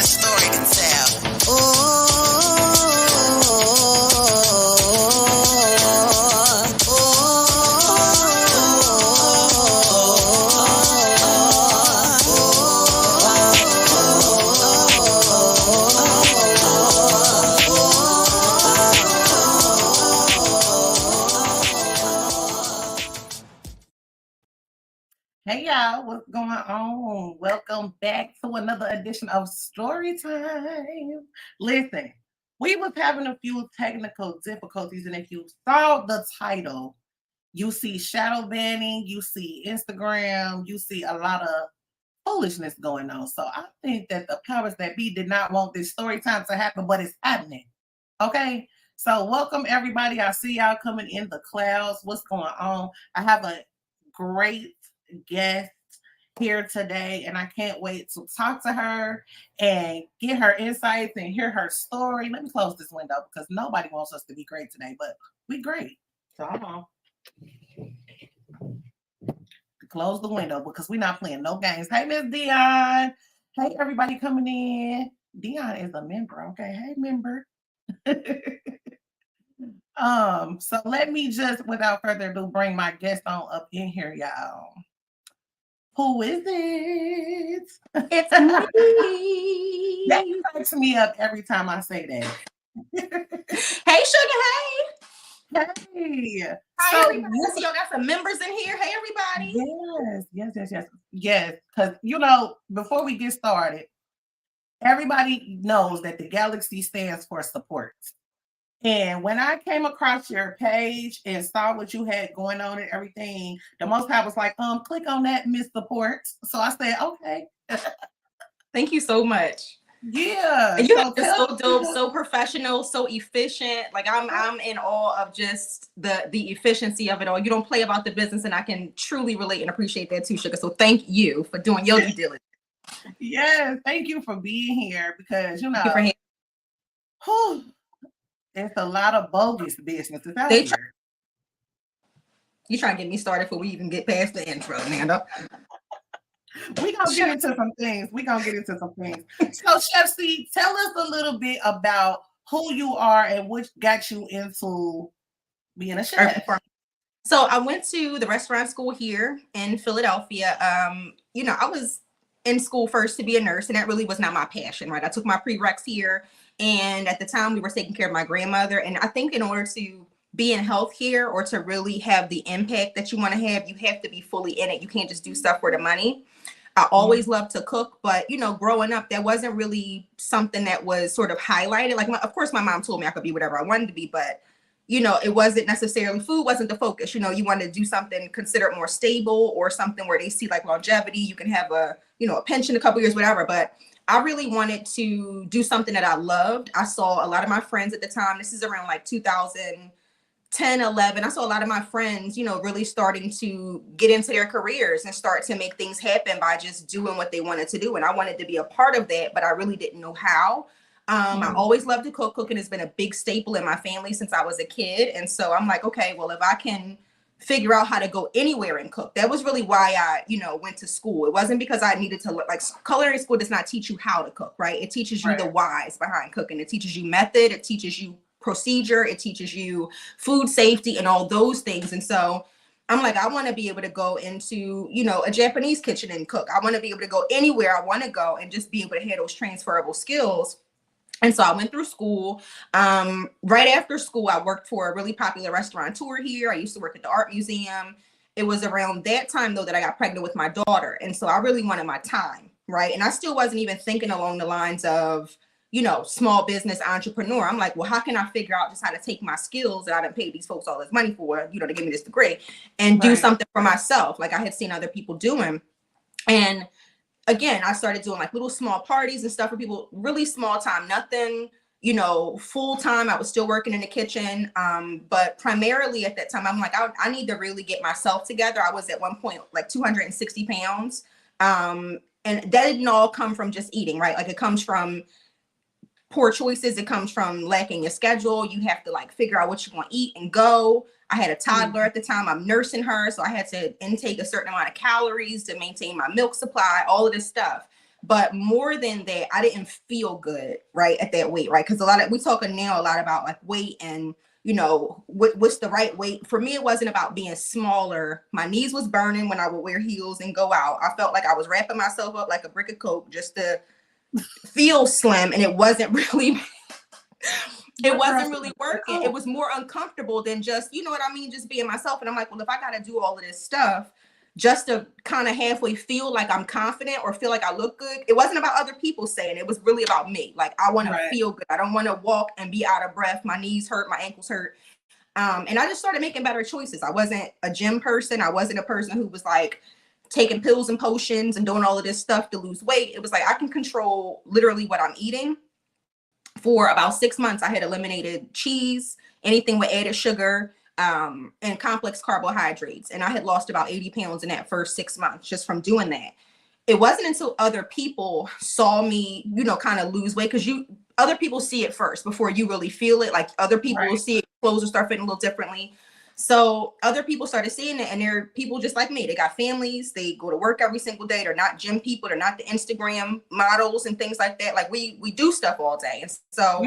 got a story to tell. Ooh. Hey y'all, what's going on? Welcome back to another edition of storiEtime. Listen, we was having a few technical difficulties, and if you saw the title, you see shadow banning, you see Instagram, you see a lot of foolishness going on. So I think that the powers that be did not want this storytime to happen, but it's happening. Okay. So welcome everybody. I see y'all coming in the clouds. What's going on? I have a great guest here today, and I can't wait to talk to her and get her insights and hear her story. Let me close this window because nobody wants us to be great today, but we great. So hold on. Close the window because we're not playing no games. Hey, Miss Dion. Hey, everybody coming in. Dion is a member. Okay. Hey, member. So let me just, without further ado, bring my guest on up in here, y'all. Who is it? It's me. That cracks me up every time I say that. Hey, sugar. Hey. Hey. Hi, everybody. So y'all got some members in here. Hey, everybody. Yes. Because, you know, before we get started, everybody knows that the Galaxy stands for support. And when I came across your page and saw what you had going on and everything, the Most High was like, click on that, Miss Support. So I said, okay. Thank you so much. Yeah. And you have been so dope, so professional, so efficient. Like I'm in awe of just the efficiency of it all. You don't play about the business, and I can truly relate and appreciate that too, sugar. So thank you for doing your due diligence. Yes, thank you for being here because, you know, there's a lot of bogus businesses out here. You trying to get me started before we even get past the intro, Nando. We're going to get into some things. So, Chef C, tell us a little bit about who you are and what got you into being a chef. So I went to the restaurant school here in Philadelphia. You know, I was in school first to be a nurse, and that really was not my passion, right? I took my prereqs here, and at the time we were taking care of my grandmother. And I think in order to be in health here or to really have the impact that you want to have, you have to be fully in it. You can't just do stuff for the money. I always loved to cook, but, you know, growing up, that wasn't really something that was sort of highlighted. Like, of course, my mom told me I could be whatever I wanted to be, but, you know, it wasn't necessarily, food wasn't the focus. You know, you wanted to do something considered more stable or something where they see like longevity. You can have a, you know, a pension a couple years, whatever. But I really wanted to do something that I loved. I saw a lot of my friends at the time. This is around like 2010, 11. I saw a lot of my friends, you know, really starting to get into their careers and start to make things happen by just doing what they wanted to do. And I wanted to be a part of that, but I really didn't know how. I always loved to cook. Cooking has been a big staple in my family since I was a kid. And so I'm like, okay, well, if I can figure out how to go anywhere and cook, that was really why I, you know, went to school. It wasn't because I needed to, like, culinary school does not teach you how to cook, right? It teaches you the whys behind cooking. It teaches you method. It teaches you procedure. It teaches you food safety and all those things. And so I'm like, I want to be able to go into, you know, a Japanese kitchen and cook. I want to be able to go anywhere I want to go and just be able to have those transferable skills. And so I went through school. Right after school, I worked for a really popular restaurateur here. I used to work at the art museum. It was around that time, though, that I got pregnant with my daughter. And so I really wanted my time, right? And I still wasn't even thinking along the lines of, you know, small business entrepreneur. I'm like, well, how can I figure out just how to take my skills that I done paid these folks all this money for, you know, to give me this degree and do something for myself, like I had seen other people doing. And again, I started doing like little small parties and stuff for people, really small time, nothing, you know, full time. I was still working in the kitchen. But primarily at that time, I'm like, I need to really get myself together. I was at one point like 260 pounds. And that didn't all come from just eating, right? Like it comes from poor choices. It comes from lacking your schedule. You have to like figure out what you want to eat and go. I had a toddler at the time. I'm nursing her. So I had to intake a certain amount of calories to maintain my milk supply, all of this stuff. But more than that, I didn't feel good, right, at that weight, right? Because we talking now a lot about like weight and, you know, what's the right weight. For me, it wasn't about being smaller. My knees was burning when I would wear heels and go out. I felt like I was wrapping myself up like a brick of Coke just to feel slim, and it wasn't really working. It was more uncomfortable than just, you know what I mean, just being myself. And I'm like, well, if I got to do all of this stuff just to kind of halfway feel like I'm confident or feel like I look good, it wasn't about other people saying it. It was really about me. Like, I want to feel good. I don't want to walk and be out of breath. My knees hurt, my ankles hurt. And I just started making better choices. I wasn't a gym person. I wasn't a person who was like taking pills and potions and doing all of this stuff to lose weight. It was like, I can control literally what I'm eating. For about 6 months, I had eliminated cheese, anything with added sugar, and complex carbohydrates. And I had lost about 80 pounds in that first 6 months just from doing that. It wasn't until other people saw me, you know, kind of lose weight, because other people see it first before you really feel it. Like, other people will see it, clothes will start fitting a little differently. So other people started seeing it, and they're people just like me. They got families, they go to work every single day. They're not gym people, they're not the Instagram models and things like that. Like, we do stuff all day. And so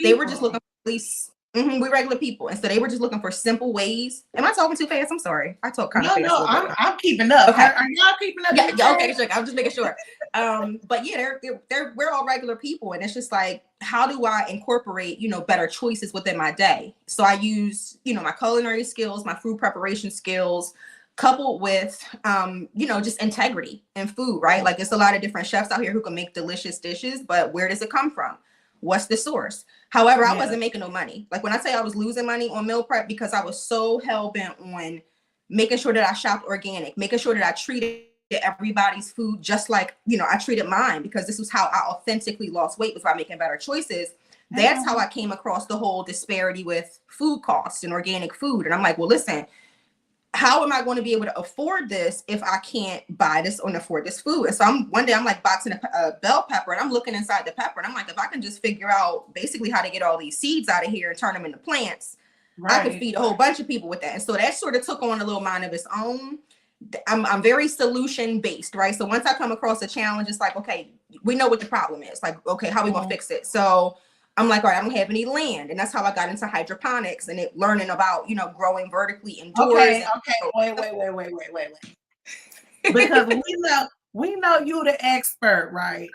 they were just looking for at least we regular people. And so they were just looking for simple ways. Am I talking too fast? I'm sorry. I talk kind of fast. No, I'm keeping up. Okay. Are y'all keeping up? Yeah, okay, sure. I'm just making sure. But yeah, we're all regular people, and it's just like, how do I incorporate, you know, better choices within my day? So I use, you know, my culinary skills, my food preparation skills, coupled with, you know, just integrity in food, right? Like, there's a lot of different chefs out here who can make delicious dishes, but where does it come from? What's the source? However, I wasn't making no money. Like, when I say I was losing money on meal prep, because I was so hell bent on making sure that I shopped organic, making sure that I treated everybody's food just like, you know, I treated mine, because this was how I authentically lost weight, was by making better choices. That's how I came across the whole disparity with food costs and organic food. And I'm like, well, listen, how am I going to be able to afford this if I can't buy this or afford this food? And so one day I'm like boxing a bell pepper, and I'm looking inside the pepper, and I'm like, if I can just figure out basically how to get all these seeds out of here and turn them into plants, I could feed a whole bunch of people with that. And so that sort of took on a little mind of its own. I'm very solution based, right? So once I come across a challenge, it's like, okay, we know what the problem is. Like, okay, how are we gonna fix it? So I'm like, all right, I don't have any land. And that's how I got into hydroponics and learning about, you know, growing vertically indoors. Okay, wait. Because we know you the expert, right?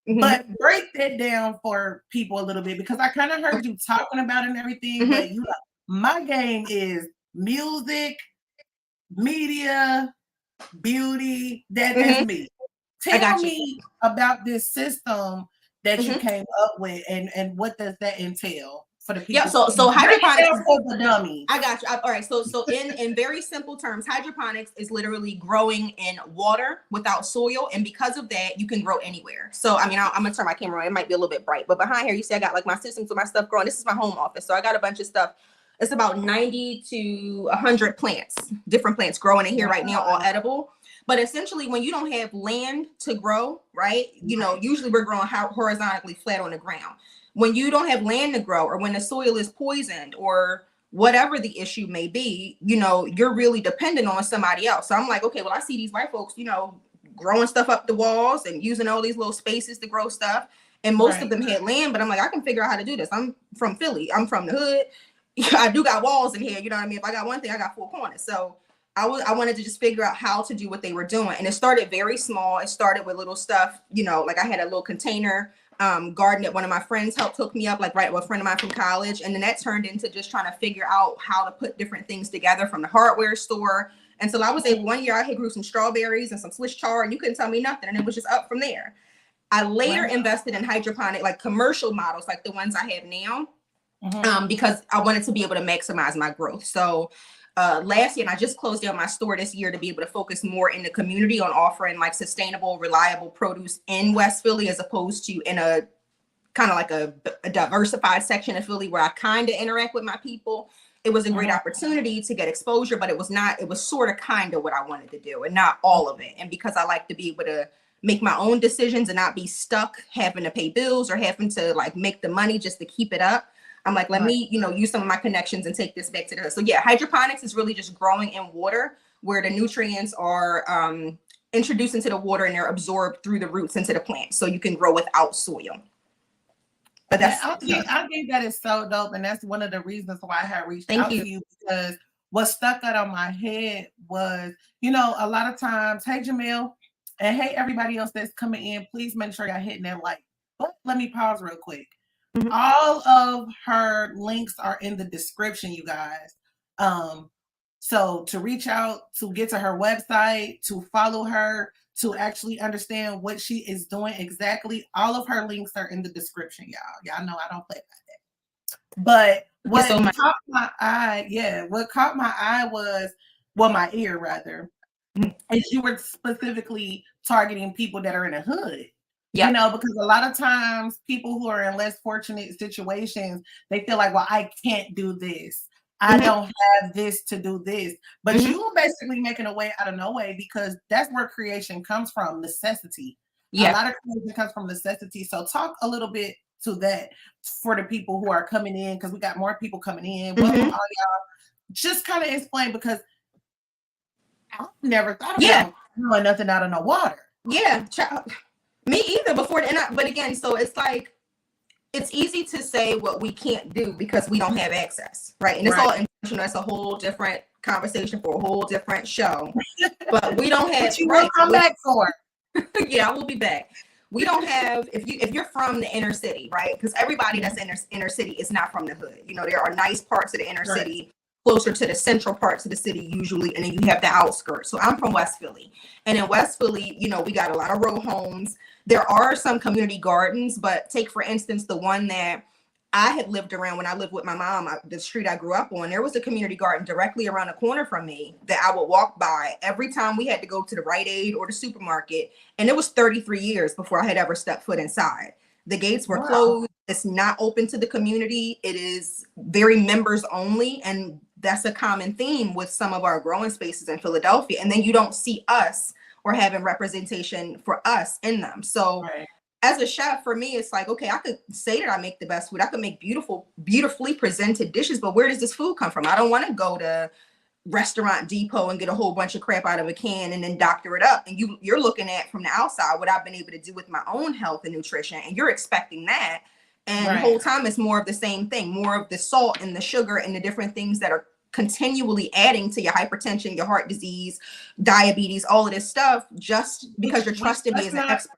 Mm-hmm. But break that down for people a little bit, because I kind of heard you talking about it and everything, but you know, my game is music, media, beauty. That's me. Tell me about this system that you came up with, and what does that entail for the people? Yeah, so hydroponics for the dummies. I got you. All right, so in very simple terms, hydroponics is literally growing in water without soil, and because of that, you can grow anywhere. So I mean, I'm gonna turn my camera on. It might be a little bit bright, but behind here, you see I got like my systems with my stuff growing. This is my home office, so I got a bunch of stuff. It's about 90 to 100 plants, different plants growing in here right now, all edible. But essentially, when you don't have land to grow, right, you know, usually we're growing horizontally flat on the ground. When you don't have land to grow, or when the soil is poisoned, or whatever the issue may be, you know, you're really dependent on somebody else. So I'm like, okay, well, I see these white folks, you know, growing stuff up the walls and using all these little spaces to grow stuff. And most of them had land, but I'm like, I can figure out how to do this. I'm from Philly. I'm from the hood. I do got walls in here. You know what I mean? If I got one thing, I got four corners. So I wanted to just figure out how to do what they were doing. And it started very small. It started with little stuff, you know, like I had a little container garden that one of my friends helped hook me up, like right with a friend of mine from college. And then that turned into just trying to figure out how to put different things together from the hardware store. And so I was able, one year I had grew some strawberries and some Swiss chard, and you couldn't tell me nothing. And it was just up from there. I later invested in hydroponic, like commercial models, like the ones I have now, because I wanted to be able to maximize my growth. So last year, and I just closed down my store this year to be able to focus more in the community on offering like sustainable, reliable produce in West Philly, as opposed to in a kind of like a diversified section of Philly where I kind of interact with my people. It was a great opportunity to get exposure, but it was sort of kind of what I wanted to do and not all of it. And because I like to be able to make my own decisions and not be stuck having to pay bills or having to like make the money just to keep it up, I'm like, let me, you know, use some of my connections and take this back to the hood. So yeah, hydroponics is really just growing in water where the nutrients are introduced into the water and they're absorbed through the roots into the plant, so you can grow without soil. But that's I think that is so dope, and that's one of the reasons why I had reached out to you, because what stuck out on my head was, you know, a lot of times, hey Jamil, and hey everybody else that's coming in, please make sure y'all hitting that like. But let me pause real quick. All of her links are in the description, you guys. So to reach out, to get to her website, to follow her, to actually understand what she is doing exactly, all of her links are in the description, y'all. Y'all know I don't play about that. But what caught my eye, what caught my eye was, well, my ear rather, is you were specifically targeting people that are in a hood. You know, because a lot of times people who are in less fortunate situations, they feel like, well, I can't do this. I don't have this to do this. But you are basically making a way out of no way, because that's where creation comes from, necessity. A lot of creation comes from necessity. So talk a little bit to that for the people who are coming in, because we got more people coming in. Welcome all y'all. Just kind of explain, because I never thought about doing nothing out of no water. Me either before. But again, so it's like, it's easy to say what we can't do because we don't have access, right? And it's all intentional. That's a whole different conversation for a whole different show. But we don't have. But you will come back for. I will be back. We don't have, if you're from the inner city, right? Because everybody that's in inner city is not from the hood. You know, there are nice parts of the inner city, closer to the central parts of the city usually, and then you have the outskirts. So I'm from West Philly, and in West Philly, you know, we got a lot of row homes. There are some community gardens, but take for instance the one that I had lived around when I lived with my mom, the street I grew up on. There was a community garden directly around the corner from me that I would walk by every time we had to go to the Rite Aid or the supermarket, and it was 33 years before I had ever stepped foot inside. The gates were closed. It's not open to the community. It is very members only, and that's a common theme with some of our growing spaces in Philadelphia. And then you don't see us or having representation for us in them. So as a chef, for me, it's like, okay, I could say that I make the best food. I could make beautifully presented dishes, but where does this food come from? I don't want to go to Restaurant Depot and get a whole bunch of crap out of a can and then doctor it up. And you're looking at from the outside what I've been able to do with my own health and nutrition, and you're expecting that. And the whole time it's more of the same thing, more of the salt and the sugar and the different things that are continually adding to your hypertension, your heart disease, diabetes, all of this stuff, just because you're trusting me as an expert.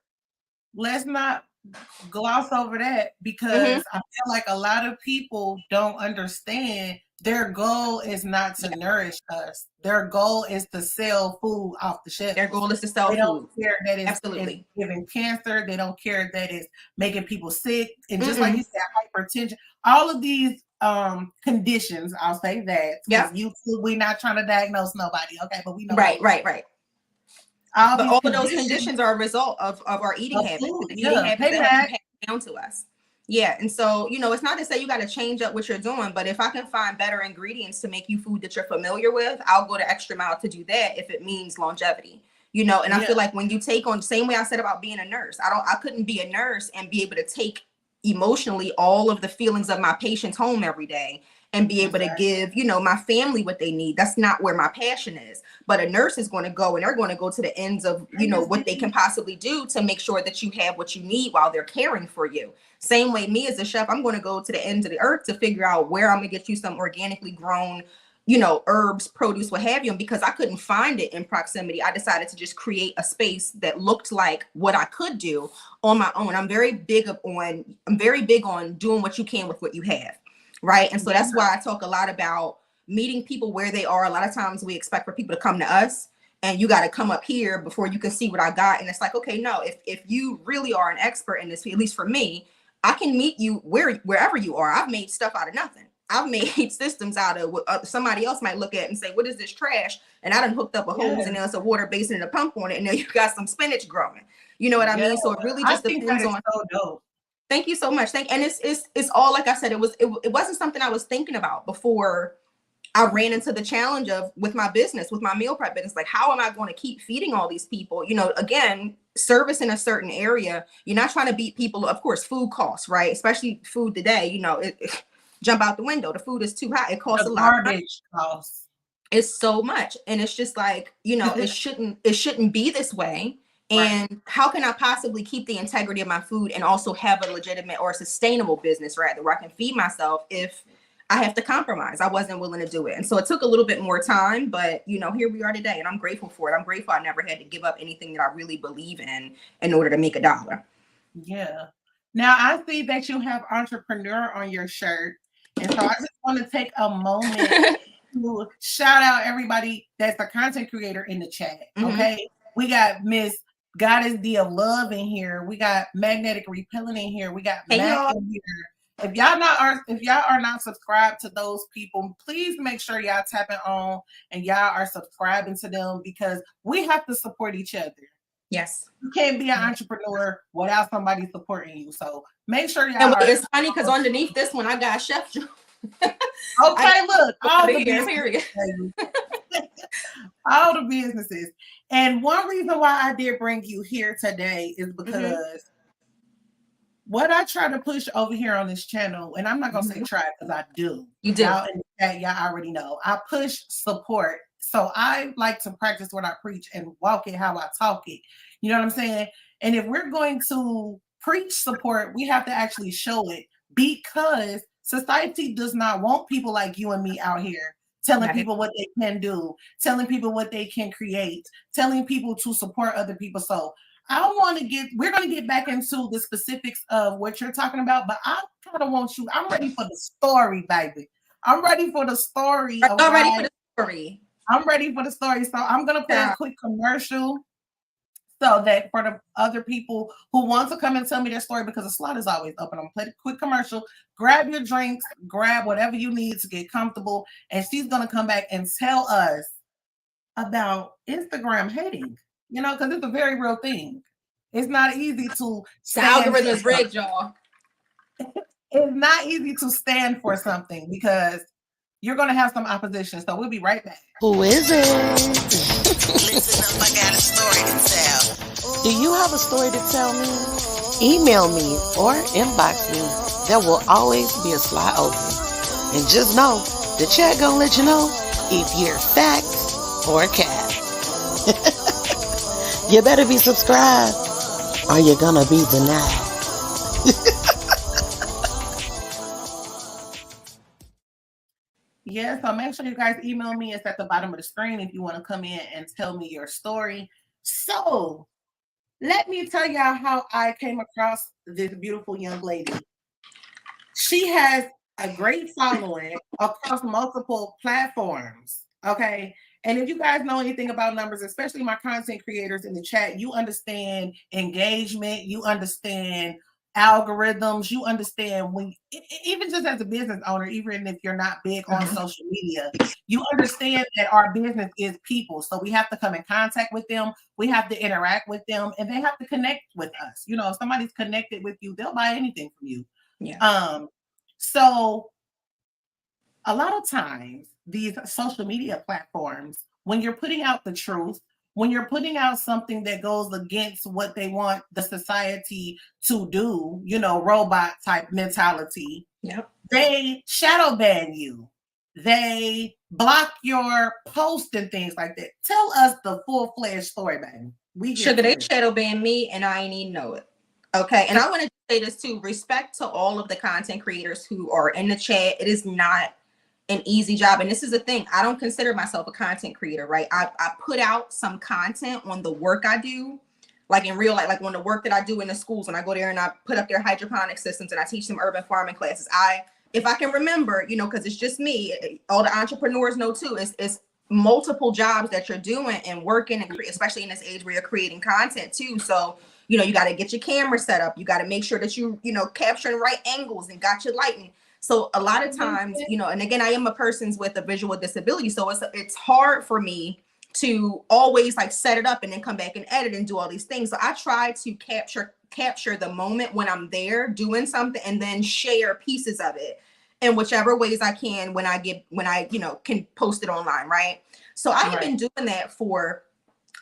Let's not gloss over that, because I feel like a lot of people don't understand their goal is not to nourish us. Their goal is to sell food off the shelf. Their goal is to sell food. They don't care that it's giving cancer. They don't care that it's making people sick. And just like you said, hypertension, all of these conditions, I'll say that. YouTube, we're not trying to diagnose nobody, okay? But we know. Right. But all of those conditions are a result of our eating habits. The eating habits that pass down to us. And so, you know, it's not to say you got to change up what you're doing, but if I can find better ingredients to make you food that you're familiar with, I'll go the extra mile to do that if it means longevity. You know, and I feel like when you take on, the same way I said about being a nurse, I couldn't be a nurse and be able to take emotionally all of the feelings of my patients home every day and be able to give, you know, my family what they need. That's not where my passion is. But a nurse is going to go, and they're going to go to the ends of, you know, what they can possibly do to make sure that you have what you need while they're caring for you. Same way, me as a chef, I'm going to go to the ends of the earth to figure out where I'm going to get you some organically grown, you know, herbs, produce, what have you. And because I couldn't find it in proximity, I decided to just create a space that looked like what I could do on my own. I'm very big on doing what you can with what you have. Right. And so that's why I talk a lot about meeting people where they are. A lot of times we expect for people to come to us, and you got to come up here before you can see what I got. And it's like, okay, no, if you really are an expert in this, at least for me, I can meet you wherever you are. I've made stuff out of nothing. I've made systems out of what somebody else might look at and say, what is this trash? And I done hooked up a hose and there's a water basin and a pump on it. And then you got some spinach growing. You know what I mean? So it really just depends on. So dope. Thank you so much. And it's all, like I said, it wasn't something I was thinking about before I ran into the challenge of with my business, with my meal prep business. Like, how am I going to keep feeding all these people? You know, again, service in a certain area, you're not trying to beat people. Of course, food costs, right? Especially food today, you know, it jump out the window. The food is too high. It costs a lot. Garbage costs. It's so much. And it's just like, it shouldn't be this way. And Right. how can I possibly keep the integrity of my food and also have a legitimate or sustainable business, rather, where I can feed myself if I have to compromise? I wasn't willing to do it. And so it took a little bit more time, but here we are today, and I'm grateful for it. I'm grateful I never had to give up anything that I really believe in order to make a dollar. Yeah. Now I see that you have entrepreneur on your shirt. And so I just want to take a moment to shout out everybody that's a content creator in the chat. Okay. We got Miss Goddess D of Love in here. We got Magnetic Repellent in here. We got Mac in here. If y'all are not subscribed to those people, please make sure y'all tapping on and y'all are subscribing to them, because we have to support each other. Yes. You can't be an entrepreneur without somebody supporting you. So make sure y'all. And it's funny because underneath this one, I got Chef Joe. Okay, look, all the businesses. All the businesses. And one reason why I did bring you here today is because what I try to push over here on this channel, and I'm not gonna say try because I do. You do. Y'all in the chat, y'all already know. I push support. So I like to practice what I preach and walk it how I talk it. You know what I'm saying? And if we're going to preach support, we have to actually show it, because society does not want people like you and me out here telling people what they can do, telling people what they can create, telling people to support other people. So we're going to get back into the specifics of what you're talking about, but I kind of want you, I'm ready for the story, baby. I'm ready for the story. I'm ready for the story. I'm ready for the story. So I'm going to play a quick commercial so that for the other people who want to come and tell me their story, because the slot is always open, I'm going to play the quick commercial. Grab your drinks, grab whatever you need to get comfortable, and she's going to come back and tell us about Instagram hating, because it's a very real thing. It's not easy to stand. The algorithm is rigged, y'all. It's not easy to stand for something because you're going to have some opposition. So we'll be right back. Who is it? Listen up, I got a story to tell. Do you have a story to tell me? Email me or inbox me. There will always be a slot open. And just know, the chat gonna let you know if you're fact or cat. You better be subscribed or you're gonna be denied. Yeah, so make sure you guys email me. It's at the bottom of the screen if you want to come in and tell me your story. So let me tell y'all how I came across this beautiful young lady. She has a great following across multiple platforms. Okay. And if you guys know anything about numbers, especially my content creators in the chat, you understand engagement, you understand algorithms, you understand when, even just as a business owner, even if you're not big on social media, you understand that our business is people. So we have to come in contact with them, we have to interact with them, and they have to connect with us. If somebody's connected with you, they'll buy anything from you. Yeah. So a lot of times these social media platforms, when you're putting out the truth, when you're putting out something that goes against what they want the society to do, robot type mentality, they shadow ban you. They block your post and things like that. Tell us the full-fledged story, baby. Sugar, they shadow ban me and I ain't even know it. Okay. And I want to say this too. Respect to all of the content creators who are in the chat. It is not an easy job. And this is the thing. I don't consider myself a content creator, right? I put out some content on the work I do, like in real life, like when the work that I do in the schools, when I go there and I put up their hydroponic systems and I teach them urban farming classes. If I can remember, because it's just me, all the entrepreneurs know too, it's multiple jobs that you're doing and working, and especially in this age where you're creating content too. So, you got to get your camera set up. You got to make sure that you capturing right angles and got your lighting. So a lot of times, and again, I am a person with a visual disability. So it's hard for me to always like set it up and then come back and edit and do all these things. So I try to capture the moment when I'm there doing something and then share pieces of it in whichever ways I can when I can post it online. Right. So I've been doing that for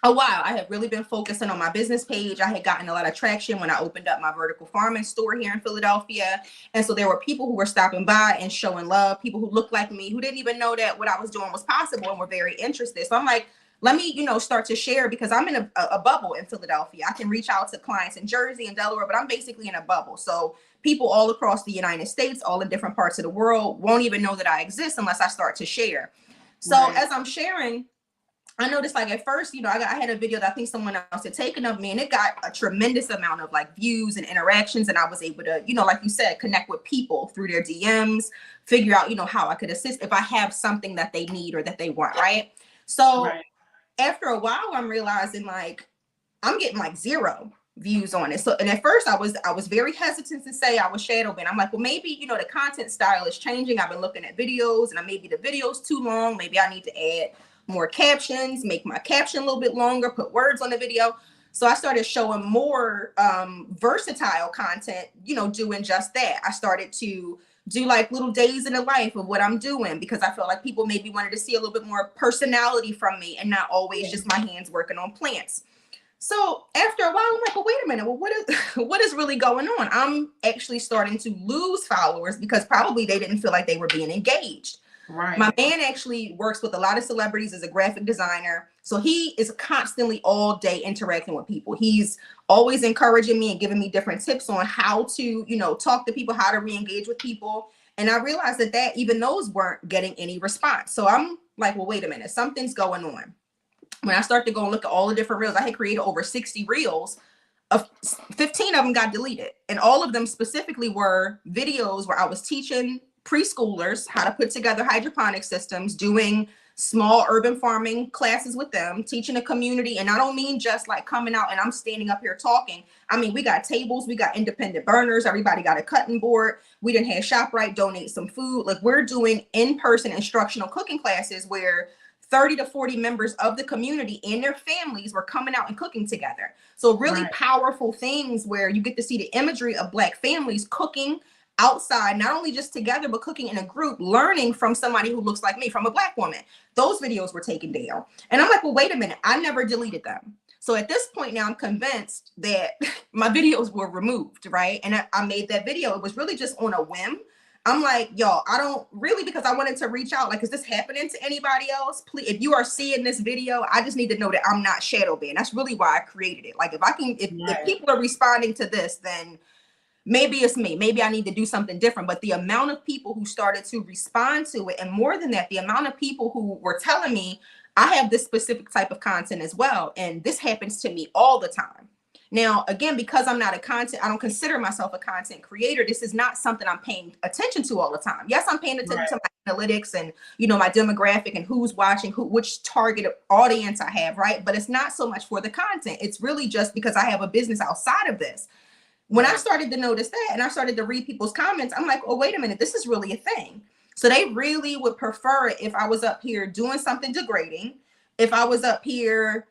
a while. I had really been focusing on my business page. I had gotten a lot of traction when I opened up my vertical farming store here in Philadelphia. And so there were people who were stopping by and showing love, people who looked like me, who didn't even know that what I was doing was possible and were very interested. So I'm like, let me, start to share, because I'm in a bubble in Philadelphia. I can reach out to clients in Jersey and Delaware, but I'm basically in a bubble. So people all across the United States, all in different parts of the world, won't even know that I exist unless I start to share. So as I'm sharing, I noticed, like, at first, I had a video that I think someone else had taken of me, and it got a tremendous amount of like views and interactions. And I was able to, like you said, connect with people through their DMs, figure out, how I could assist if I have something that they need or that they want. Right. So after a while, I'm realizing, like, I'm getting like 0 views on it. So, and at first I was very hesitant to say I was shadow banned. I'm like, well, maybe, the content style is changing. I've been looking at videos, and maybe the video's too long. Maybe I need to add more captions, make my caption a little bit longer, put words on the video. So I started showing more versatile content, doing just that. I started to do like little days in the life of what I'm doing, because I felt like people maybe wanted to see a little bit more personality from me and not always just my hands working on plants. So after a while, I'm like, well, wait a minute. Well, what is really going on? I'm actually starting to lose followers because probably they didn't feel like they were being engaged. Right. My man actually works with a lot of celebrities as a graphic designer. So he is constantly all day interacting with people. He's always encouraging me and giving me different tips on how to, talk to people, how to re-engage with people. And I realized that even those weren't getting any response. So I'm like, well, wait a minute, something's going on. When I started to go and look at all the different reels, I had created over 60 reels. 15 of them got deleted. And all of them specifically were videos where I was teaching preschoolers how to put together hydroponic systems, doing small urban farming classes with them, teaching a community. And I don't mean just like coming out and I'm standing up here talking. I mean, we got tables, we got independent burners, everybody got a cutting board. We didn't have ShopRite donate some food. Like, we're doing in-person instructional cooking classes where 30 to 40 members of the community and their families were coming out and cooking together. So really powerful things where you get to see the imagery of Black families cooking outside, not only just together, but cooking in a group, learning from somebody who looks like me, from a Black woman. Those videos were taken down. And I'm like, well, wait a minute, I never deleted them. So at this point now, I'm convinced that my videos were removed, right? And I made that video. It was really just on a whim. I'm like, y'all, I don't really, because I wanted to reach out, like, is this happening to anybody else? Please, if you are seeing this video, I just need to know that I'm not shadow banned. That's really why I created it. Like, if people are responding to this, then maybe it's me. Maybe I need to do something different. But the amount of people who started to respond to it, and more than that, the amount of people who were telling me I have this specific type of content as well, and this happens to me all the time. Now, again, because I'm not I don't consider myself a content creator. This is not something I'm paying attention to all the time. Yes, I'm paying attention to my analytics and, my demographic and who's watching, which target audience I have, right? But it's not so much for the content. It's really just because I have a business outside of this. When I started to notice that and I started to read people's comments, I'm like, oh, wait a minute, this is really a thing. So they really would prefer it if I was up here doing something degrading, if I was up here,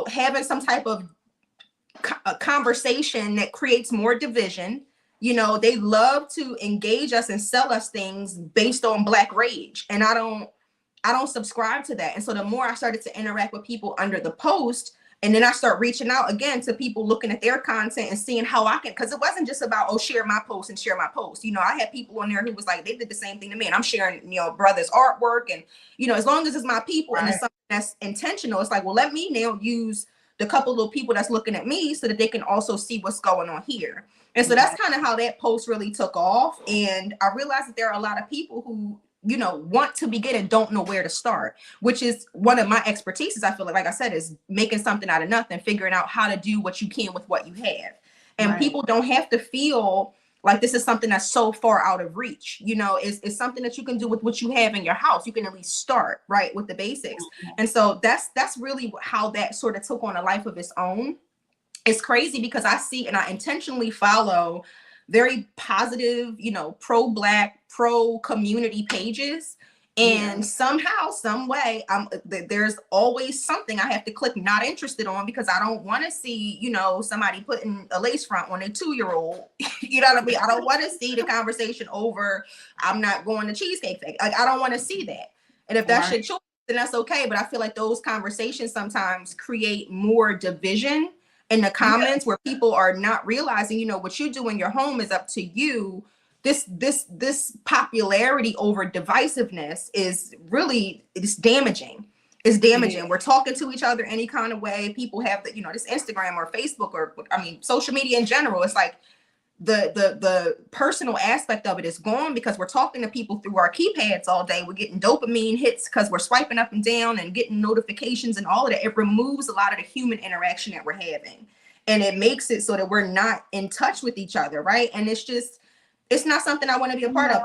having some type of a conversation that creates more division. They love to engage us and sell us things based on Black rage. And I don't subscribe to that. And so the more I started to interact with people under the post, and then I start reaching out again to people looking at their content and seeing how I can, because it wasn't just about, oh, share my post and share my post. I had people on there who was like, they did the same thing to me, and I'm sharing, brother's artwork. And, as long as it's my people and it's something that's intentional, it's like, well, let me now use the couple of people that's looking at me so that they can also see what's going on here. And so that's kind of how that post really took off. And I realized that there are a lot of people who, want to begin and don't know where to start, which is one of my expertises. I feel like I said, is making something out of nothing, figuring out how to do what you can with what you have. And people don't have to feel like this is something that's so far out of reach. It's something that you can do with what you have in your house. You can at least start right with the basics. And so that's really how that sort of took on a life of its own. It's crazy because I see and I intentionally follow very positive, pro-Black, pro-community pages. And somehow, some way, there's always something I have to click not interested on, because I don't want to see, somebody putting a lace front on a 2-year-old. You know what I mean? I don't want to see the conversation over, I'm not going to Cheesecake Factory. Like, I don't want to see that. And if that's your choice, then that's okay. But I feel like those conversations sometimes create more division in the comments where people are not realizing, you know, what you do in your home is up to you. This popularity over divisiveness is really, it's damaging. It's damaging. We're talking to each other any kind of way. People have the, you know, this Instagram or Facebook or, I mean, social media in general. It's like the personal aspect of it is gone because we're talking to people through our keypads all day. We're getting dopamine hits because we're swiping up and down and getting notifications and all of that. It removes a lot of the human interaction that we're having. And it makes it so that we're not in touch with each other, right? And it's just, it's not something I want to be a part of.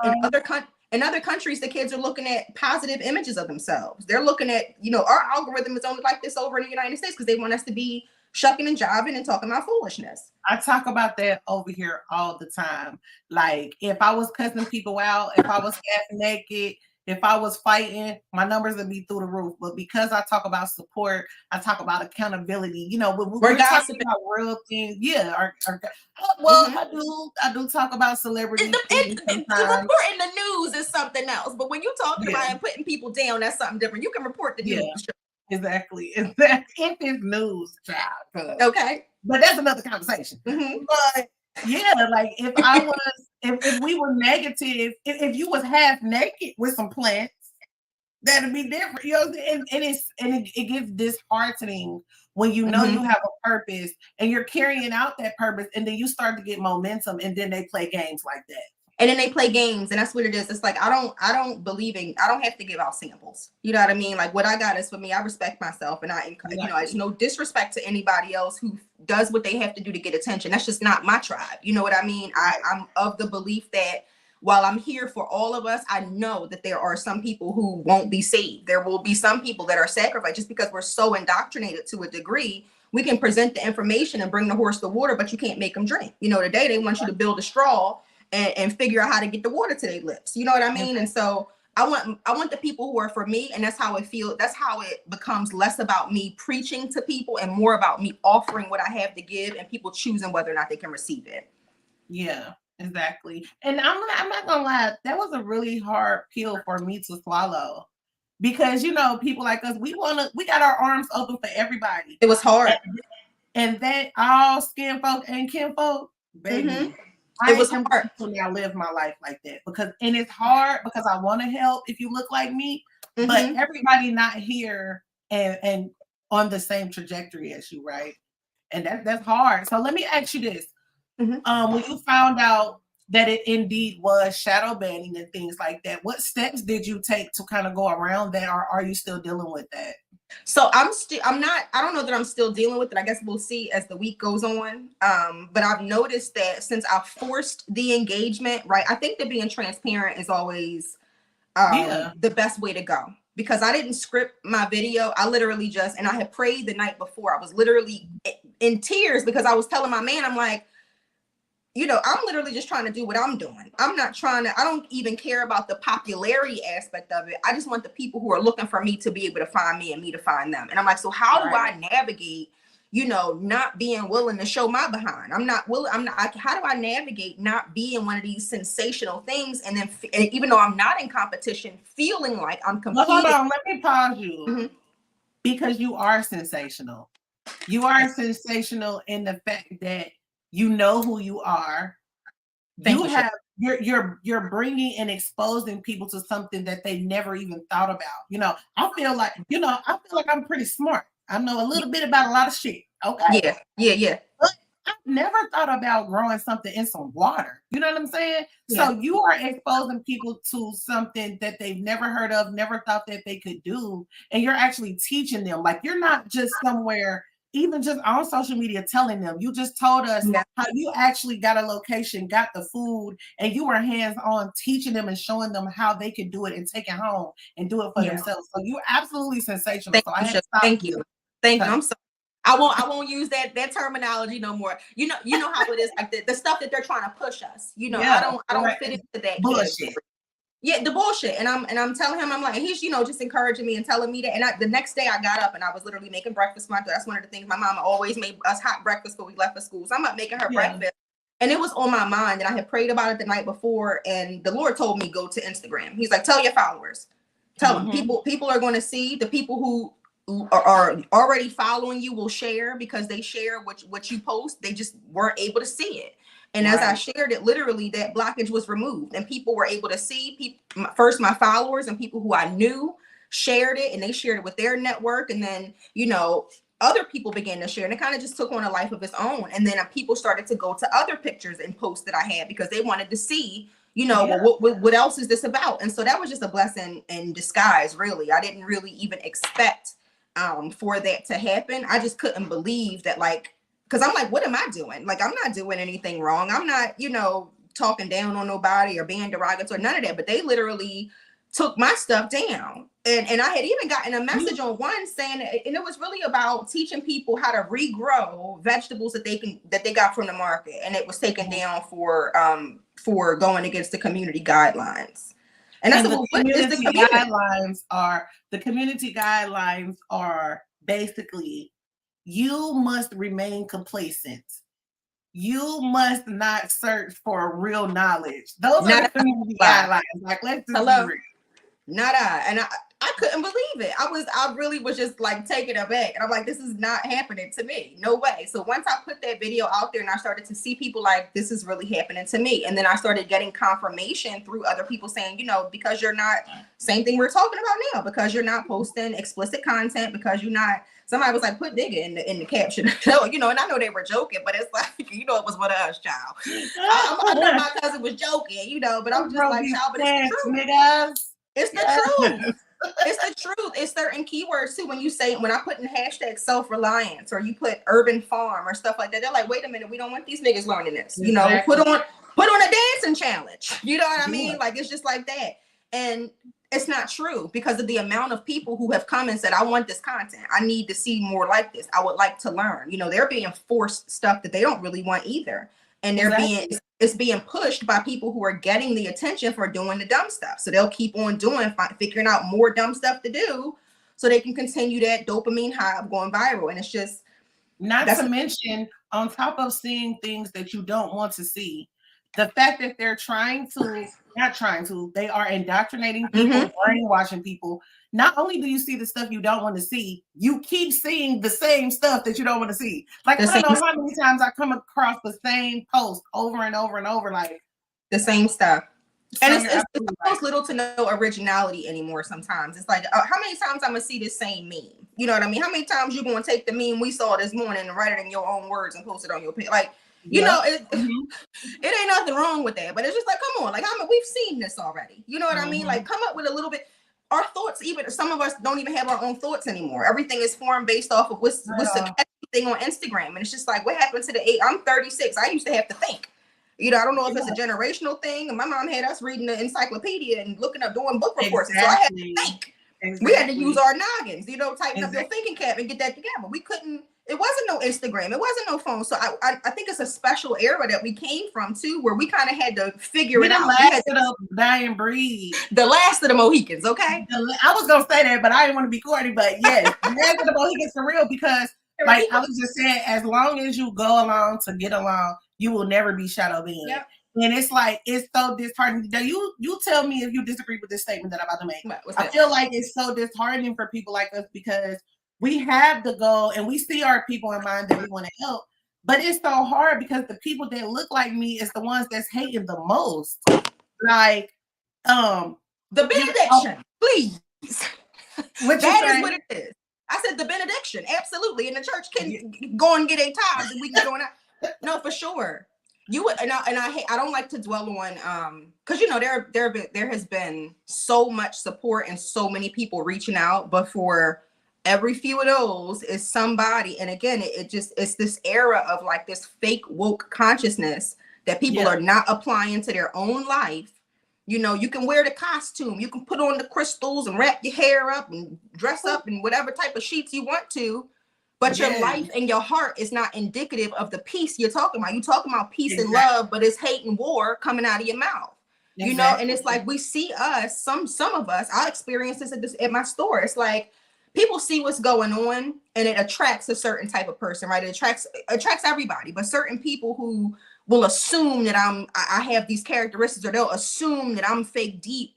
In other countries, the kids are looking at positive images of themselves. They're looking at, you know, our algorithm is only like this over in the United States because they want us to be shucking and jiving and talking about foolishness. I talk about that over here all the time. Like if I was cussing people out, if I was half naked, if I was fighting, my numbers would be through the roof. But because I talk about support, I talk about accountability. You know, we're talking about real things. Yeah. I do talk about celebrities. Reporting the news is something else. But when you're talking about and putting people down, that's something different. You can report the news. Exactly. If it's news, child. Okay. But that's another conversation. But yeah, like if we were negative, if you was half naked with some plants, that'd be different. You know, and it gets disheartening when you know you have a purpose and you're carrying out that purpose, and then you start to get momentum, and then they play games like that. And then they play games, and that's what it is. It's like I don't have to give out samples. You know what I mean? Like what I got is for me. I respect myself, and you know, it's no disrespect to anybody else who does what they have to do to get attention. That's just not my tribe. You know what I mean? I'm of the belief that while I'm here for all of us, I know that there are some people who won't be saved. There will be some people that are sacrificed just because we're so indoctrinated to a degree. We can present the information and bring the horse the water, but you can't make them drink. You know, today they want you to build a straw and figure out how to get the water to their lips. You know what I mean? And so I want the people who are for me, and that's how it feels. That's how it becomes less about me preaching to people and more about me offering what I have to give and people choosing whether or not they can receive it. Yeah, exactly. And I'm not gonna lie, that was a really hard pill for me to swallow. Because you know, people like us, we got our arms open for everybody. It was hard. And that all skin folk and kin folk, baby. It was hard to now live my life like that and it's hard because I want to help if you look like me, but everybody not here and on the same trajectory as you, right? And that's hard. So let me ask you this: when you found out that it indeed was shadow banning and things like that, what steps did you take to kind of go around that, or are you still dealing with that? So I don't know that I'm still dealing with it. I guess we'll see as the week goes on. But I've noticed that since I forced the engagement, right? I think that being transparent is always the best way to go, because I didn't script my video. I literally and I had prayed the night before. I was literally in tears because I was telling my man, I'm like, you know, I'm literally just trying to do what I'm doing. I don't even care about the popularity aspect of it. I just want the people who are looking for me to be able to find me and me to find them. And I'm like, so how do I navigate, you know, not being willing to show my behind? How do I navigate not being one of these sensational things? And then even though I'm not in competition, feeling like I'm competing. Well, hold on, let me pause you. Because you are sensational. You are sensational in the fact that you know who you are. You're bringing and exposing people to something that they never even thought about. You know, I feel like I'm pretty smart. I know a little bit about a lot of shit. Okay. Yeah. But I've never thought about growing something in some water. You know what I'm saying? Yeah. So you are exposing people to something that they've never heard of, never thought that they could do, and you're actually teaching them. Like, you're not just somewhere, even just on social media, telling them. You just told us how you actually got a location, got the food, and you were hands-on teaching them and showing them how they could do it and take it home and do it for themselves. So you're absolutely sensational. Thank you. I'm sorry. I won't use that terminology no more. You know how it is, like the stuff that they're trying to push us. You know, I don't fit into that bullshit. Yeah, the bullshit. And I'm telling him, I'm like, he's, you know, just encouraging me and telling me that. And the next day I got up and I was literally making breakfast for my daughter. That's one of the things my mama always made us hot breakfast when we left for school. So I'm up making her breakfast. And it was on my mind, and I had prayed about it the night before. And the Lord told me, go to Instagram. He's like, tell your followers. Tell them people are going to see. The people who are already following you will share because they share what you post. They just weren't able to see it. And as I shared it, literally that blockage was removed and people were able to see. First, my followers and people who I knew shared it, and they shared it with their network. And then, you know, other people began to share, and it kind of just took on a life of its own. And then people started to go to other pictures and posts that I had because they wanted to see, you know, well, what else is this about? And so that was just a blessing in disguise, really. I didn't really even expect for that to happen. I just couldn't believe that, like, because I'm like, what am I doing? Like, I'm not doing anything wrong. I'm not, you know, talking down on nobody or being derogatory, none of that. But they literally took my stuff down. And I had even gotten a message on one saying, and it was really about teaching people how to regrow vegetables that they got from the market. And it was taken down for going against the community guidelines. And I said, well, what is the community guidelines are? The community guidelines are basically, you must remain complacent. You must not search for real knowledge. Those are the community guidelines. Like, let's just be real. And I couldn't believe it. I really was just like taken aback. And I'm like, this is not happening to me. No way. So once I put that video out there and I started to see people like, this is really happening to me. And then I started getting confirmation through other people saying, you know, because you're not, same thing we're talking about now, because you're not posting explicit content, because you're not, somebody was like, put nigga in the caption. You know, and I know they were joking, but it's like, you know, it was one of us, child. I know my cousin was joking, you know, but I was just like, child, but it's the truth. Niggas. It's the truth. It's the truth. It's certain keywords too. When you say, when I put in hashtag self-reliance or you put urban farm or stuff like that, they're like, wait a minute, we don't want these niggas learning this. You know, put on a dancing challenge. You know what I mean? Like, it's just like that. And it's not true because of the amount of people who have come and said, I want this content. I need to see more like this. I would like to learn. You know, they're being forced stuff that they don't really want either. And it's being pushed by people who are getting the attention for doing the dumb stuff. So they'll keep on figuring out more dumb stuff to do so they can continue that dopamine high of going viral. And it's just not to mention, on top of seeing things that you don't want to see, the fact that they're they are indoctrinating people, brainwashing people. Not only do you see the stuff you don't want to see, you keep seeing the same stuff that you don't want to see. Like, I don't know how many times I come across the same post over and over and over, like the same stuff. And it's almost little to no originality anymore sometimes. It's like, how many times I'm going to see the same meme? You know what I mean? How many times you going to take the meme we saw this morning and write it in your own words and post it on your page? Like, you know, it ain't nothing wrong with that. But it's just like, come on, like, we've seen this already. You know what I mean? Like, come up with a little bit. Our thoughts, even some of us don't even have our own thoughts anymore. Everything is formed based off of what's the thing on Instagram. And it's just like, what happened to I'm 36. I used to have to think. You know, I don't know if it's a generational thing. And my mom had us reading the encyclopedia and looking up, doing book reports. So I had to think. We had to use our noggins, you know, tighten up your thinking cap and get that together. We couldn't. It wasn't no Instagram. It wasn't no phone. So I think it's a special era that we came from too, where we kind of had to figure it out. The last of the dying breed. The last of the Mohicans, okay? I was going to say that, but I didn't want to be corny. But yes, the last of the Mohicans for real, because like I was just saying, as long as you go along to get along, you will never be shadow banned. Yep. And it's like, it's so disheartening. Now, you tell me if you disagree with this statement that I'm about to make. I feel like it's so disheartening for people like us because we have the goal and we see our people in mind that we want to help, but it's so hard because the people that look like me is the ones that's hating the most. Like, the benediction, please. That is what it is. I said the benediction, absolutely. And the church can go and get a tithe and we can go on out. No, for sure. You would, and I don't like to dwell on, because you know there has been so much support and so many people reaching out, but for every few of those is somebody, and again, it's this era of like this fake woke consciousness that people are not applying to their own life. You know, you can wear the costume, you can put on the crystals and wrap your hair up and dress up in whatever type of sheets you want to, but your life and your heart is not indicative of the peace you're talking about. You're talking about peace and love, but it's hate and war coming out of your mouth. You know, and it's like we see us, some of us, I experience this at my store. It's like people see what's going on and it attracts a certain type of person, right? It attracts everybody, but certain people who will assume that I have these characteristics, or they'll assume that I'm fake deep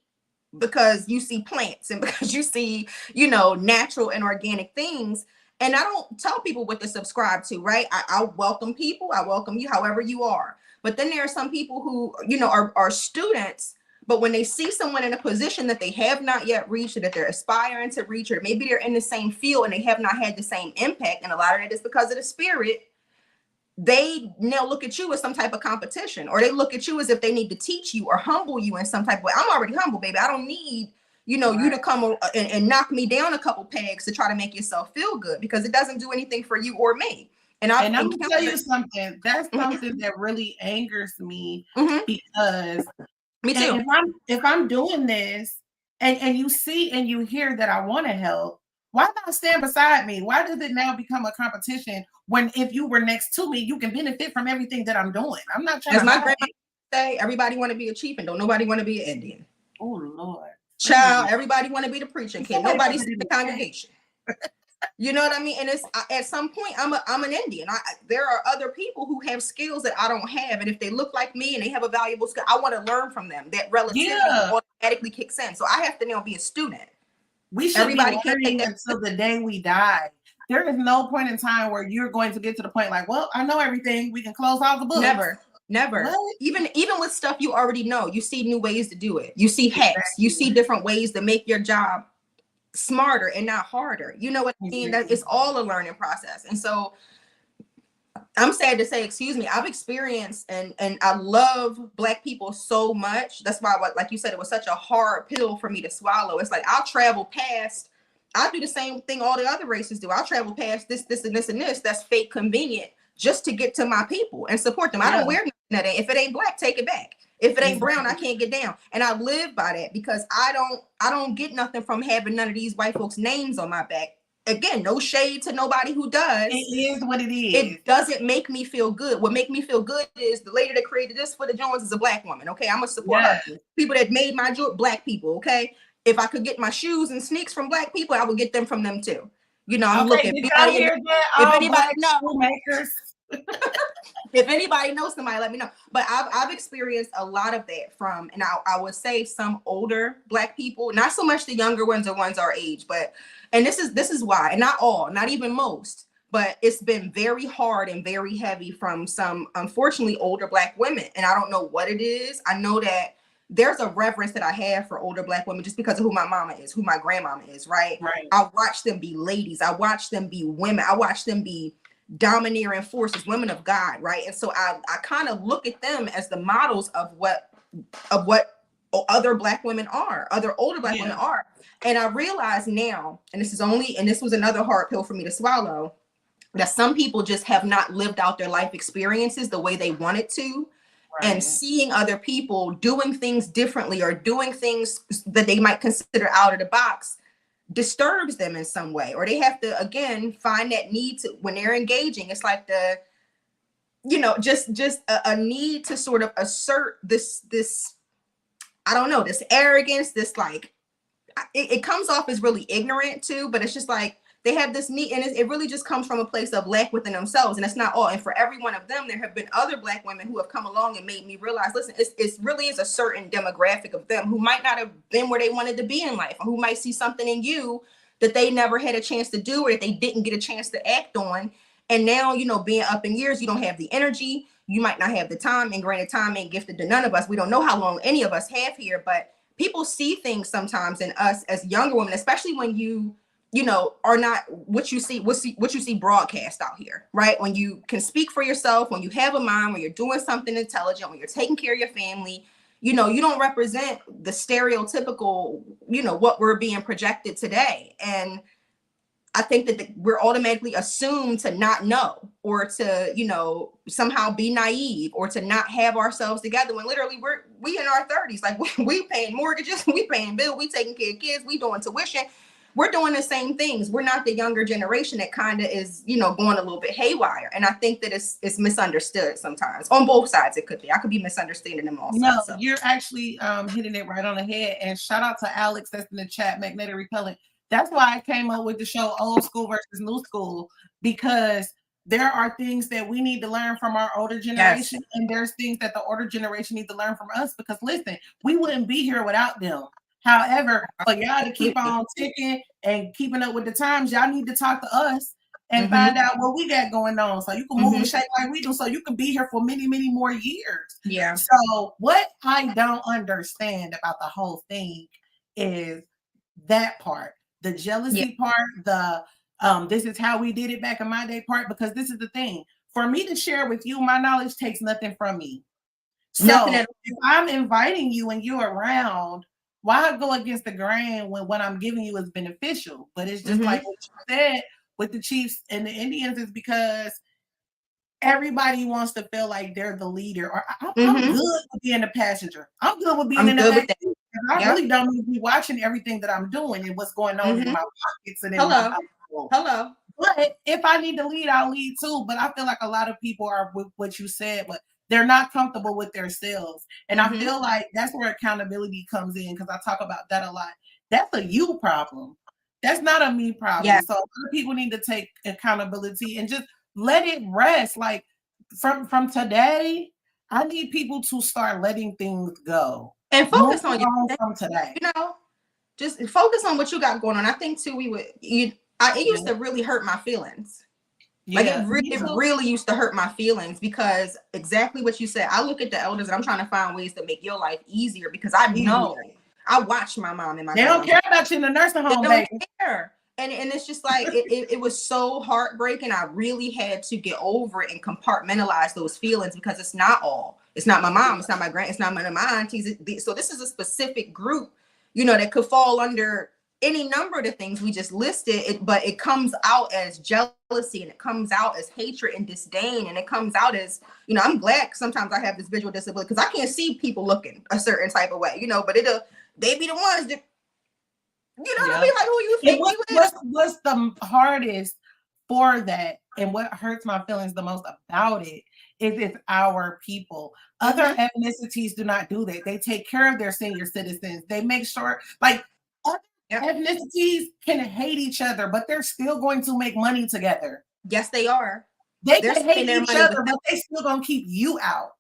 because you see plants and because you see, you know, natural and organic things. And I don't tell people what to subscribe to, right? I welcome people. I welcome you however you are. But then there are some people who, you know, are students, but when they see someone in a position that they have not yet reached, or that they're aspiring to reach, or maybe they're in the same field and they have not had the same impact, and a lot of that is because of the spirit, they now look at you as some type of competition, or they look at you as if they need to teach you or humble you in some type of way. I'm already humble, baby. I don't need, you know, you to come and knock me down a couple pegs to try to make yourself feel good, because it doesn't do anything for you or me. And I'm gonna tell you something. That's something that really angers me, because me too. If I'm doing this and you see and you hear that I want to help, why not stand beside me? Why does it now become a competition when if you were next to me, you can benefit from everything that I'm doing? I'm not trying to. As my grandma say, everybody want to be a chief and don't nobody want to be an Indian. Oh Lord. Child, everybody want to be the preacher kid. Nobody's in the congregation. You know what I mean? And it's at some point I'm an Indian. There are other people who have skills that I don't have, and if they look like me and they have a valuable skill, I want to learn from them. That relativity automatically kicks in. So I have to now be a student. We should everybody be learning until the day we die. There is no point in time where you're going to get to the point like, well, I know everything. We can close all the books. Never. What? Even with stuff you already know, you see new ways to do it. You see hacks. Exactly. You see different ways to make your job smarter and not harder. You know what I mean? That it's all a learning process. And so I'm sad to say, excuse me, I've experienced and I love Black people so much. That's why, like you said, it was such a hard pill for me to swallow. It's like I'll travel past, I do the same thing all the other races do. I'll travel past this and this that's fake convenient just to get to my people and support them. I don't wear nothing that ain't. If it ain't Black, take it back. If it ain't brown, I can't get down. And I live by that, because I don't get nothing from having none of these white folks' names on my back. Again, no shade to nobody who does. It is what it is. It doesn't make me feel good. What make me feel good is the lady that created this for the Jones is a Black woman. Okay, I'm gonna support her. People that made my Black people. Okay, if I could get my shoes and sneaks from Black people, I would get them from them too. You know, I'm looking. If anybody knows. If anybody knows somebody, let me know. But I've experienced a lot of that from, and I would say some older Black people, not so much the younger ones or ones our age, but, and this is why, and not all, not even most, but it's been very hard and very heavy from some, unfortunately, older Black women. And I don't know what it is. I know that there's a reverence that I have for older Black women just because of who my mama is, who my grandmama is, right? I watch them be ladies. I watch them be women. I watch them be domineering forces, women of God, right? And so I kind of look at them as the models of what other Black women are, other older Black women are. And I realize now, and this was another hard pill for me to swallow, that some people just have not lived out their life experiences the way they wanted to. And seeing other people doing things differently or doing things that they might consider out of the box disturbs them in some way, or they have to again find that need to, when they're engaging, it's like the, you know, just a need to sort of assert this I don't know, this arrogance, this like it comes off as really ignorant too, but it's just like they have this need, and it really just comes from a place of lack within themselves. And that's not all. And for every one of them, there have been other Black women who have come along and made me realize, listen, it really is a certain demographic of them who might not have been where they wanted to be in life, or who might see something in you that they never had a chance to do, or that they didn't get a chance to act on. And now, you know, being up in years, you don't have the energy, you might not have the time, and granted, time ain't gifted to none of us. We don't know how long any of us have here, but people see things sometimes in us as younger women, especially when you know, are not what you see broadcast out here, right? When you can speak for yourself, when you have a mind, when you're doing something intelligent, when you're taking care of your family, you know, you don't represent the stereotypical, you know, what we're being projected today. And I think that we're automatically assumed to not know, or to, you know, somehow be naive, or to not have ourselves together, when literally we in our 30s, like we paying mortgages, we paying bills, we taking care of kids, we doing tuition. We're doing the same things. We're not the younger generation that kind of is, you know, going a little bit haywire. And I think that it's misunderstood sometimes on both sides. It could be. I could be misunderstanding them all. No, so. You're actually hitting it right on the head. And shout out to Alex that's in the chat, Magnetic Repellent. That's why I came up with the show Old School versus New School, because there are things that we need to learn from our older generation, and there's things that the older generation need to learn from us. Because listen, we wouldn't be here without them. However, for y'all to keep on ticking and keeping up with the times, y'all need to talk to us and find out what we got going on, so you can move and shake like we do, so you can be here for many, many more years. Yeah. So what I don't understand about the whole thing is that part, the jealousy part, the this is how we did it back in my day part, because this is the thing. For me to share with you, my knowledge takes nothing from me. So if I'm inviting you and you're around, why go against the grain when what I'm giving you is beneficial? But it's just like what you said with the Chiefs and the Indians, is because everybody wants to feel like they're the leader. Or I'm good with being a passenger. I'm good with being in the back seat. I really don't need to be watching everything that I'm doing and what's going on in my pockets and in my household. But if I need to lead, I'll lead too. But I feel like a lot of people are with what you said, but they're not comfortable with themselves. And I feel like that's where accountability comes in, because I talk about that a lot. That's a you problem. That's not a me problem. Yeah. So a lot of people need to take accountability and just let it rest. Like from today, I need people to start letting things go and focus on from today. You know, just focus on what you got going on. I think too, it used to really hurt my feelings. Like it really used to hurt my feelings, because exactly what you said. I look at the elders and I'm trying to find ways to make your life easier, because I know I watched my mom and my they don't care about you in the nursing home. They don't care. And it's just like it was so heartbreaking. I really had to get over it and compartmentalize those feelings, because it's not my mom, it's not my grand, it's not my aunties. So this is a specific group, you know, that could fall under any number of the things we just listed, but it comes out as jealousy, and it comes out as hatred and disdain, and it comes out as, you know, I'm glad sometimes I have this visual disability, because I can't see people looking a certain type of way, you know, but they be the ones that, you know what I mean? Like, who you think what's the hardest for that, and what hurts my feelings the most about it, is it's our people. Other ethnicities do not do that. They take care of their senior citizens. They make sure, like, ethnicities can hate each other, but they're still going to make money together. Yes, they are. They can hate each other, but they still gonna keep you out.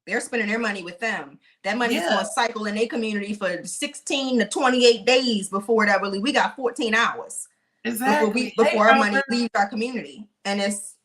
They're spending their money with them. That money's going to cycle in their community for 16 to 28 days before that really. We got 14 hours before our money leaves our community. And it's,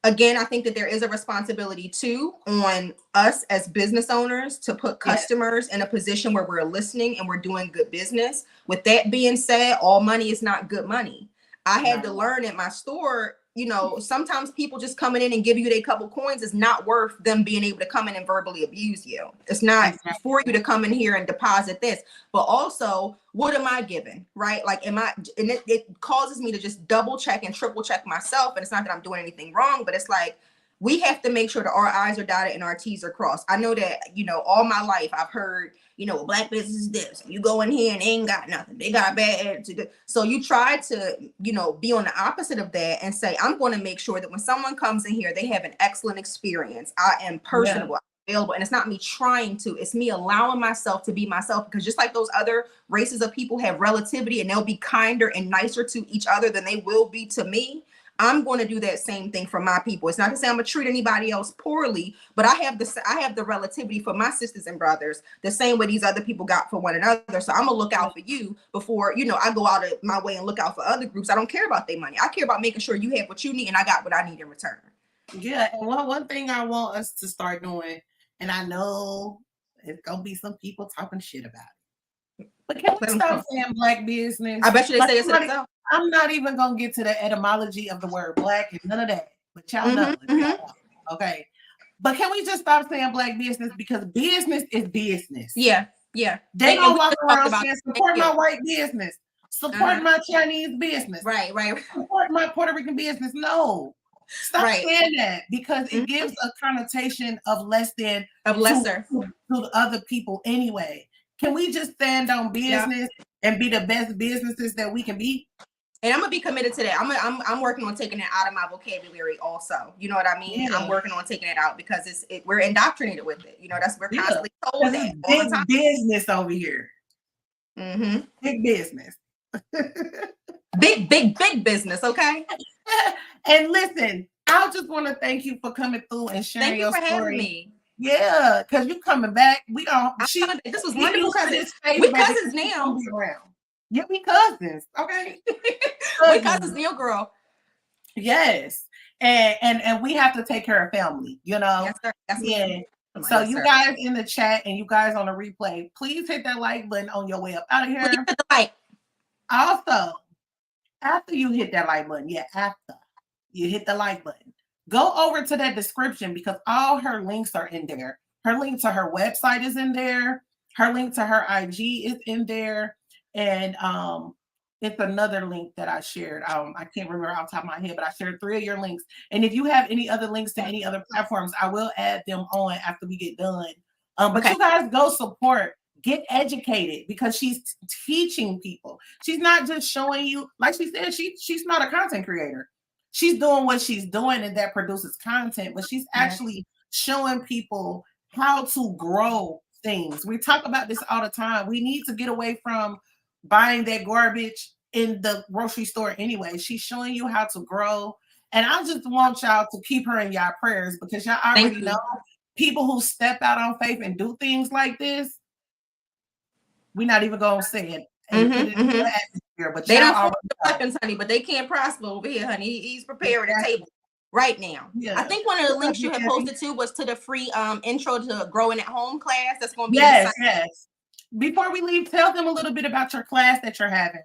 again, I think that there is a responsibility too on us as business owners to put customers in a position where we're listening and we're doing good business. With that being said, all money is not good money. I had to learn at my store, you know, sometimes people just coming in and giving you their couple coins is not worth them being able to come in and verbally abuse you. It's not for you to come in here and deposit this, but also, what am I giving, right? Like, and it causes me to just double check and triple check myself. And it's not that I'm doing anything wrong, but it's like, we have to make sure that our I's are dotted and our T's are crossed. I know that, you know, all my life I've heard, you know, black business is this. You go in here and they ain't got nothing. They got bad attitude. So you try to, you know, be on the opposite of that and say, I'm going to make sure that when someone comes in here, they have an excellent experience. I am personable, available. And it's not me trying to, it's me allowing myself to be myself, because just like those other races of people have relativity and they'll be kinder and nicer to each other than they will be to me, I'm going to do that same thing for my people. It's not to say I'm gonna treat anybody else poorly, but I have the relativity for my sisters and brothers the same way these other people got for one another. So I'm gonna look out for you before, you know, I go out of my way and look out for other groups. I don't care about their money. I care about making sure you have what you need and I got what I need in return. Yeah, and one thing I want us to start doing, and I know it's gonna be some people talking shit about it, but can we stop saying black business? I bet you they say it's themselves. I'm not even gonna get to the etymology of the word black and none of that, but y'all know. Okay, but can we just stop saying black business, because business is business. Yeah. They don't walk around saying support my white business, support my Chinese business, right, support my Puerto Rican business. No, stop saying that, because it gives a connotation of lesser to other people anyway. Can we just stand on business and be the best businesses that we can be? And I'm gonna be committed to that. I'm working on taking it out of my vocabulary also. You know what I mean? I'm working on taking it out, because we're indoctrinated with it. You know, we're constantly told that all the time. Business over here. Big business. big business, okay? And listen, I just want to thank you for coming through and sharing your story. Thank you for having me. Yeah, because you coming back. We don't. This was wonderful cousins. We cousins now. Yeah, we cousins. Okay. We cousins now, girl. Yes. And we have to take care of family, you know? Yes, sir. That's yeah. So you guys in the chat and you guys on the replay, please hit that like button on your way up out of here. Hit the like. Also, after you hit that like button, after you hit the like button, go over to that description because all her links are in there. Her link to her website is in there. Her link to her IG is in there. And it's another link that I shared. I can't remember off the top of my head, but I shared 3 of your links. And if you have any other links to any other platforms, I will add them on after we get done. But you guys go support, get educated because she's teaching people. She's not just showing you, like she said, she's not a content creator. She's doing what she's doing and that produces content, but she's actually showing people how to grow things. We talk about this all the time. We need to get away from buying that garbage in the grocery store anyway. She's showing you how to grow. And I just want y'all to keep her in y'all prayers because y'all already know people who step out on faith and do things like this. We're not even going to say it. And put it in the atmosphere, but they don't hold the weapons, honey, but they can't prosper over here, honey. He's preparing the table right now. I think one of the links you had posted to was to the free intro to growing at home class. That's going to be yes. Before we leave, tell them a little bit about your class that you're having.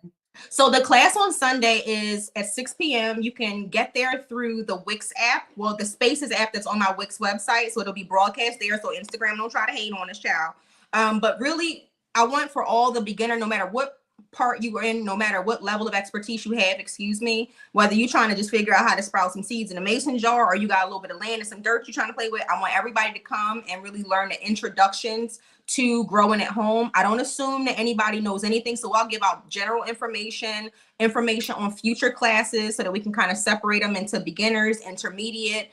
So the class on Sunday is at 6 p.m. You can get there through the Wix app. Well, the Spaces app that's on my Wix website. So it'll be broadcast there. So Instagram, don't try to hate on this child. But really, I want for all the beginner, no matter what part you are in, no matter what level of expertise you have, whether you're trying to just figure out how to sprout some seeds in a mason jar or you got a little bit of land and some dirt you're trying to play with, I want everybody to come and really learn the introductions to growing at home. I don't assume that anybody knows anything, so I'll give out general information on future classes so that we can kind of separate them into beginners, intermediate,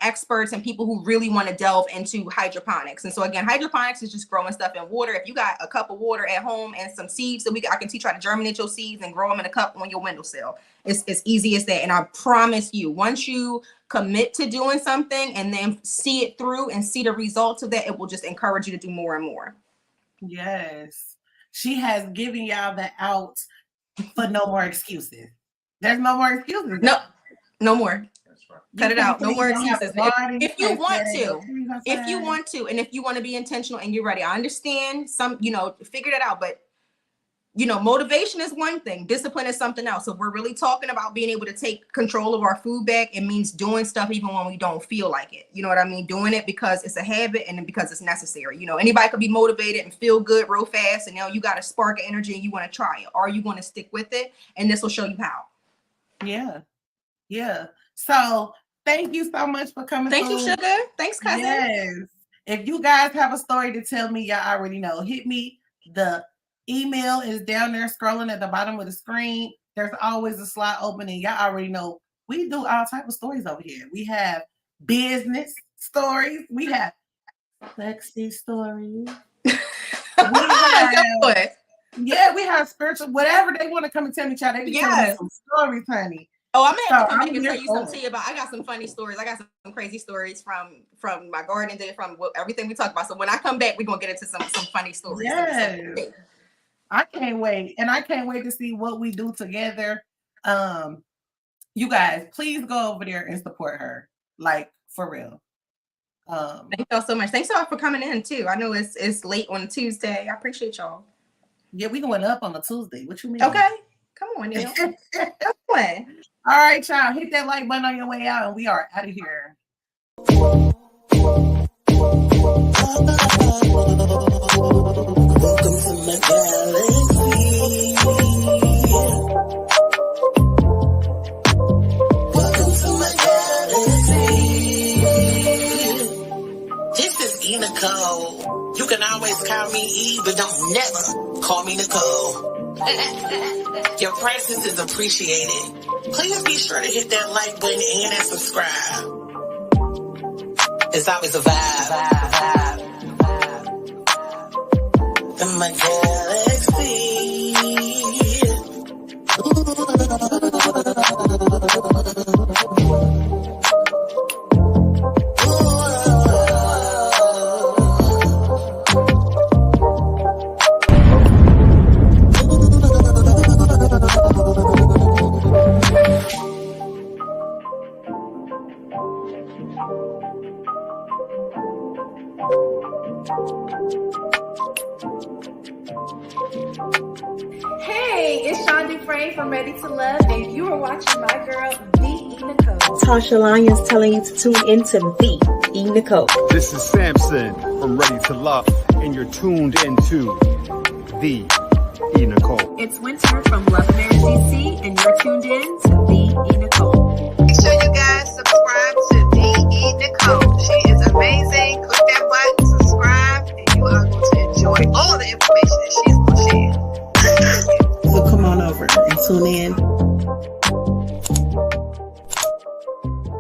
experts and people who really want to delve into hydroponics. And so again, hydroponics is just growing stuff in water. If you got a cup of water at home and some seeds, I can teach you how to germinate your seeds and grow them in a cup on your windowsill. It's as easy as that. And I promise you, once you commit to doing something and then see it through and see the results of that, it will just encourage you to do more and more. Yes. She has given y'all the out for no more excuses. There's no more excuses. No more. Cut it out. No more excuses. If you want to, and if you want to be intentional and you're ready, I understand figure that out. But, motivation is one thing. Discipline is something else. So if we're really talking about being able to take control of our food back, it means doing stuff even when we don't feel like it. You know what I mean? Doing it because it's a habit and because it's necessary. Anybody could be motivated and feel good real fast. And now you got a spark of energy and you want to try it. Are you going to stick with it? And this will show you how. Yeah. Yeah. So thank you so much for coming. Thank you, sugar. Thanks, cousin. Yes. If you guys have a story to tell me, y'all already know. Hit me. The email is down there scrolling at the bottom of the screen. There's always a slot opening. Y'all already know we do all type of stories over here. We have business stories. We have sexy stories. We have spiritual, whatever they want to come and tell me, child. They be telling me some stories, honey. Oh, I'm gonna have to come back and tell you something too about. I got some funny stories. I got some crazy stories from my garden day, from everything we talked about. So when I come back, we're gonna get into some funny stories. Yes. I can't wait, and I can't wait to see what we do together. You guys, please go over there and support her, like for real. Thank y'all so much. Thanks y'all for coming in too. I know it's late on a Tuesday. I appreciate y'all. Yeah, we going up on a Tuesday. What you mean? Okay, come on, Neil. All right, y'all. Hit that like button on your way out, and we are out of here. Welcome to my galaxy. Welcome to my galaxy. This is TheeEnicole. You can always call me E, but don't never call me Nicole. Your presence is appreciated. Please be sure to hit that like button and that subscribe. It's always a vibe. In my galaxy. Ooh. Ooh. Hey, it's Sean Dufresne from Ready to Love, and you are watching my girl, TheeEnicole. Tasha Lyons telling you to tune into TheeEnicole. This is Samson from Ready to Love, and you're tuned into TheeEnicole. It's Winter from Love Marriage DC, and you're tuned in to TheeEnicole. Make sure you guys subscribe